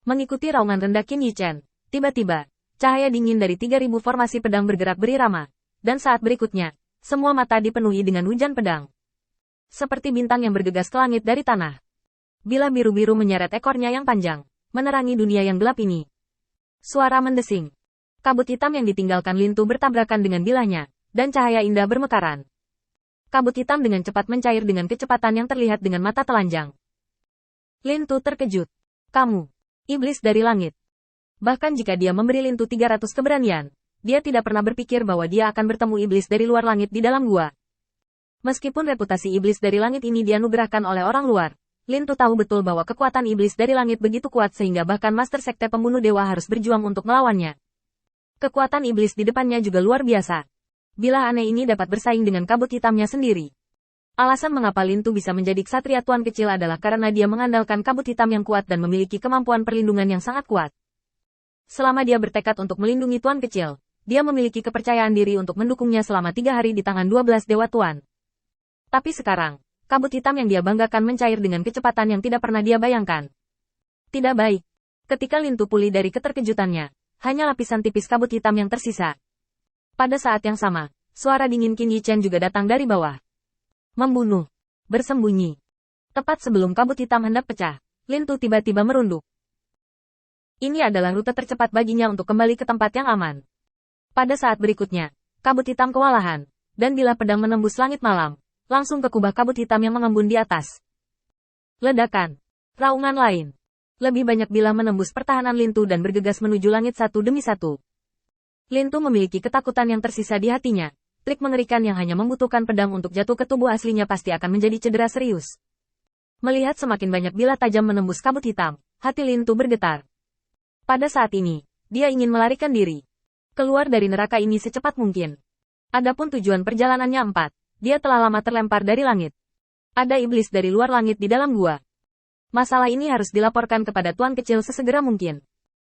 Mengikuti raungan rendah Qin Yichen, tiba-tiba, cahaya dingin dari 3.000 formasi pedang bergerak berirama, dan saat berikutnya, semua mata dipenuhi dengan hujan pedang. Seperti bintang yang bergegas ke langit dari tanah. Bilah biru-biru menyeret ekornya yang panjang, menerangi dunia yang gelap ini. Suara mendesing. Kabut hitam yang ditinggalkan Lintu bertabrakan dengan bilahnya, dan cahaya indah bermekaran. Kabut hitam dengan cepat mencair dengan kecepatan yang terlihat dengan mata telanjang. Lintu terkejut. Kamu, iblis dari langit. Bahkan jika dia memberi Lintu 300 keberanian, dia tidak pernah berpikir bahwa dia akan bertemu iblis dari luar langit di dalam gua. Meskipun reputasi iblis dari langit ini dianugerahkan oleh orang luar, Lintu tahu betul bahwa kekuatan iblis dari langit begitu kuat sehingga bahkan Master Sekte Pembunuh Dewa harus berjuang untuk melawannya. Kekuatan iblis di depannya juga luar biasa. Bilah aneh ini dapat bersaing dengan kabut hitamnya sendiri. Alasan mengapa Lintu bisa menjadi ksatria tuan kecil adalah karena dia mengandalkan kabut hitam yang kuat dan memiliki kemampuan perlindungan yang sangat kuat. Selama dia bertekad untuk melindungi tuan kecil, dia memiliki kepercayaan diri untuk mendukungnya selama 3 hari di tangan 12 dewa tuan. Tapi sekarang, kabut hitam yang dia banggakan mencair dengan kecepatan yang tidak pernah dia bayangkan. Tidak baik. Ketika Lintu pulih dari keterkejutannya, hanya lapisan tipis kabut hitam yang tersisa. Pada saat yang sama, suara dingin Qin Yichen juga datang dari bawah. Membunuh. Bersembunyi. Tepat sebelum kabut hitam hendak pecah, Lintu tiba-tiba merunduk. Ini adalah rute tercepat baginya untuk kembali ke tempat yang aman. Pada saat berikutnya, kabut hitam kewalahan, dan bilah pedang menembus langit malam, langsung ke kubah kabut hitam yang mengembun di atas. Ledakan. Raungan lain. Lebih banyak bilah menembus pertahanan Lintu dan bergegas menuju langit satu demi satu. Lintu memiliki ketakutan yang tersisa di hatinya. Trik mengerikan yang hanya membutuhkan pedang untuk jatuh ke tubuh aslinya pasti akan menjadi cedera serius. Melihat semakin banyak bilah tajam menembus kabut hitam, hati Lintu bergetar. Pada saat ini, dia ingin melarikan diri. Keluar dari neraka ini secepat mungkin. Adapun tujuan perjalanannya 4, dia telah lama terlempar dari langit. Ada iblis dari luar langit di dalam gua. Masalah ini harus dilaporkan kepada tuan kecil sesegera mungkin.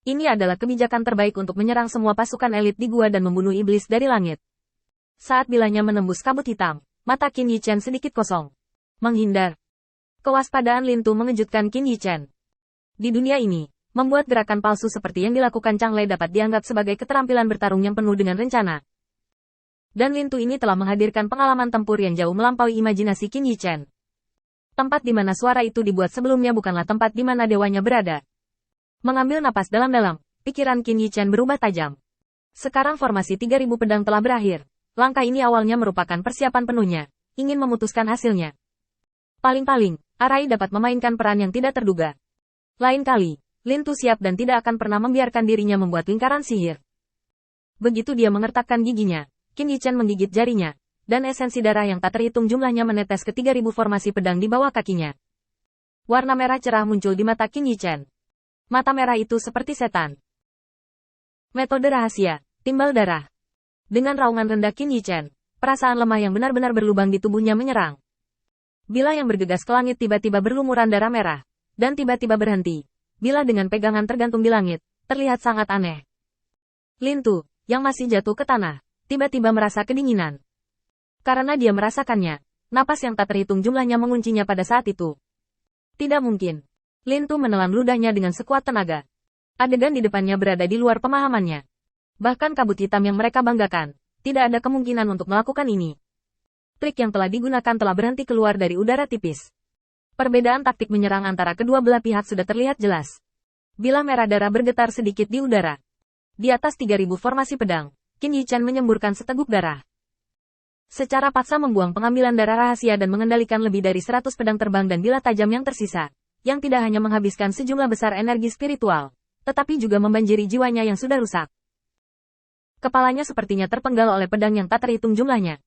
Ini adalah kebijakan terbaik untuk menyerang semua pasukan elit di gua dan membunuh iblis dari langit. Saat bilahnya menembus kabut hitam, mata Qin Yichen sedikit kosong. Menghindar. Kewaspadaan Lintu mengejutkan Qin Yichen. Di dunia ini, membuat gerakan palsu seperti yang dilakukan Chang Lei dapat dianggap sebagai keterampilan bertarung yang penuh dengan rencana. Dan Lintu ini telah menghadirkan pengalaman tempur yang jauh melampaui imajinasi Qin Yichen. Tempat di mana suara itu dibuat sebelumnya bukanlah tempat di mana dewanya berada. Mengambil napas dalam-dalam, pikiran Qin Yichen berubah tajam. Sekarang formasi 3.000 pedang telah berakhir. Langkah ini awalnya merupakan persiapan penuhnya, ingin memutuskan hasilnya. Paling-paling, Arai dapat memainkan peran yang tidak terduga. Lain kali, Lintu siap dan tidak akan pernah membiarkan dirinya membuat lingkaran sihir. Begitu dia mengertakkan giginya, Qin Yichen menggigit jarinya, dan esensi darah yang tak terhitung jumlahnya menetes ke 3.000 formasi pedang di bawah kakinya. Warna merah cerah muncul di mata Qin Yichen. Mata merah itu seperti setan. Metode rahasia, timbal darah. Dengan raungan rendah Qin Yichen, perasaan lemah yang benar-benar berlubang di tubuhnya menyerang. Bilah yang bergegas ke langit tiba-tiba berlumuran darah merah, dan tiba-tiba berhenti. Bilah dengan pegangan tergantung di langit, terlihat sangat aneh. Lintu, yang masih jatuh ke tanah, tiba-tiba merasa kedinginan. Karena dia merasakannya, napas yang tak terhitung jumlahnya menguncinya pada saat itu. Tidak mungkin. Lintu menelan ludahnya dengan sekuat tenaga. Adegan di depannya berada di luar pemahamannya. Bahkan kabut hitam yang mereka banggakan, tidak ada kemungkinan untuk melakukan ini. Trik yang telah digunakan telah berhenti keluar dari udara tipis. Perbedaan taktik menyerang antara kedua belah pihak sudah terlihat jelas. Bilah merah darah bergetar sedikit di udara. Di atas 3.000 formasi pedang, Qin Yichen menyemburkan seteguk darah. Secara paksa membuang pengambilan darah rahasia dan mengendalikan lebih dari 100 pedang terbang dan bilah tajam yang tersisa, yang tidak hanya menghabiskan sejumlah besar energi spiritual, tetapi juga membanjiri jiwanya yang sudah rusak. Kepalanya sepertinya terpenggal oleh pedang yang tak terhitung jumlahnya.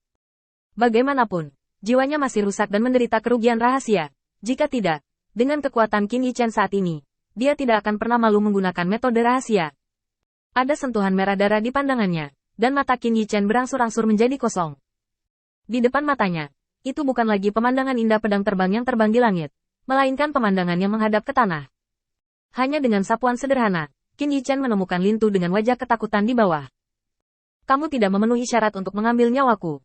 Bagaimanapun, jiwanya masih rusak dan menderita kerugian rahasia. Jika tidak, dengan kekuatan Qin Yichen saat ini, dia tidak akan pernah malu menggunakan metode rahasia. Ada sentuhan merah darah di pandangannya, dan mata Qin Yichen berangsur-angsur menjadi kosong. Di depan matanya, itu bukan lagi pemandangan indah pedang terbang yang terbang di langit, melainkan pemandangan yang menghadap ke tanah. Hanya dengan sapuan sederhana, Qin Yichen menemukan Lintu dengan wajah ketakutan di bawah. Kamu tidak memenuhi syarat untuk mengambil nyawaku.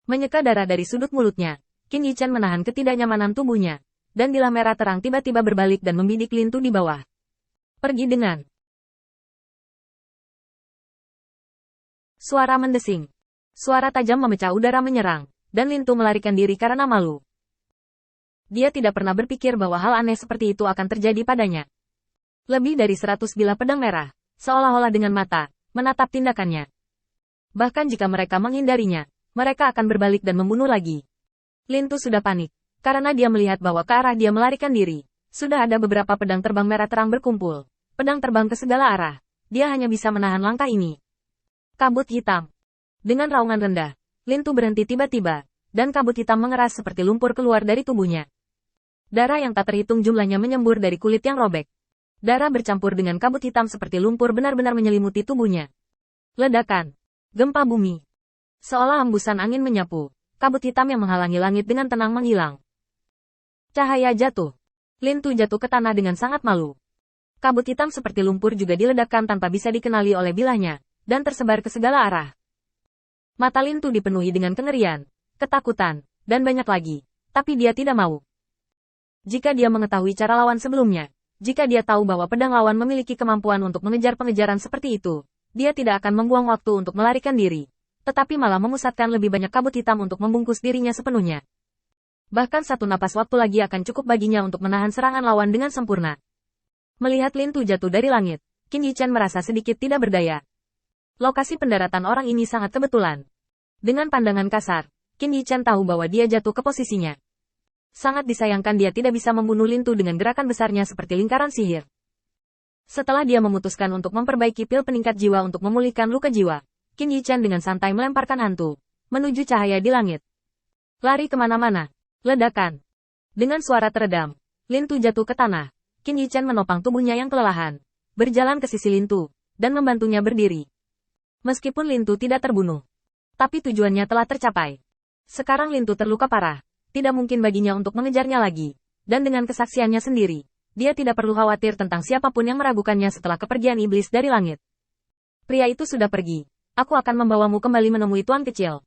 Menyeka darah dari sudut mulutnya, Qin Yichen menahan ketidaknyamanan tubuhnya, dan bilah merah terang tiba-tiba berbalik dan membidik Lintu di bawah. Pergi dengan suara mendesing. Suara tajam memecah udara menyerang, dan Lintu melarikan diri karena malu. Dia tidak pernah berpikir bahwa hal aneh seperti itu akan terjadi padanya. Lebih dari 100 bilah pedang merah, seolah-olah dengan mata, menatap tindakannya. Bahkan jika mereka menghindarinya, mereka akan berbalik dan membunuh lagi. Lintu sudah panik, karena dia melihat bahwa ke arah dia melarikan diri, sudah ada beberapa pedang terbang merah terang berkumpul. Pedang terbang ke segala arah, dia hanya bisa menahan langkah ini. Kabut hitam. Dengan raungan rendah, Lintu berhenti tiba-tiba, dan kabut hitam mengeras seperti lumpur keluar dari tubuhnya. Darah yang tak terhitung jumlahnya menyembur dari kulit yang robek. Darah bercampur dengan kabut hitam seperti lumpur benar-benar menyelimuti tubuhnya. Ledakan. Gempa bumi. Seolah hembusan angin menyapu, kabut hitam yang menghalangi langit dengan tenang menghilang. Cahaya jatuh. Lintu jatuh ke tanah dengan sangat malu. Kabut hitam seperti lumpur juga diledakkan tanpa bisa dikenali oleh bilahnya, dan tersebar ke segala arah. Mata Lintu dipenuhi dengan kengerian, ketakutan, dan banyak lagi. Tapi dia tidak mau. Jika dia mengetahui cara lawan sebelumnya, jika dia tahu bahwa pedang lawan memiliki kemampuan untuk mengejar pengejaran seperti itu, dia tidak akan membuang waktu untuk melarikan diri. Tetapi malah memusatkan lebih banyak kabut hitam untuk membungkus dirinya sepenuhnya. Bahkan satu napas waktu lagi akan cukup baginya untuk menahan serangan lawan dengan sempurna. Melihat Lintu jatuh dari langit, Qin Yichen merasa sedikit tidak berdaya. Lokasi pendaratan orang ini sangat kebetulan. Dengan pandangan kasar, Qin Yichen tahu bahwa dia jatuh ke posisinya. Sangat disayangkan dia tidak bisa membunuh Lintu dengan gerakan besarnya seperti lingkaran sihir. Setelah dia memutuskan untuk memperbaiki pil peningkat jiwa untuk memulihkan luka jiwa, Qin Yichen dengan santai melemparkan hantu menuju cahaya di langit. Lari kemana-mana. Ledakan. Dengan suara teredam, Lintu jatuh ke tanah. Qin Yichen menopang tubuhnya yang kelelahan, berjalan ke sisi Lintu, dan membantunya berdiri. Meskipun Lintu tidak terbunuh, tapi tujuannya telah tercapai. Sekarang Lintu terluka parah, tidak mungkin baginya untuk mengejarnya lagi, dan dengan kesaksiannya sendiri, dia tidak perlu khawatir tentang siapapun yang meragukannya setelah kepergian iblis dari langit. Pria itu sudah pergi. Aku akan membawamu kembali menemui Tuan Kecil.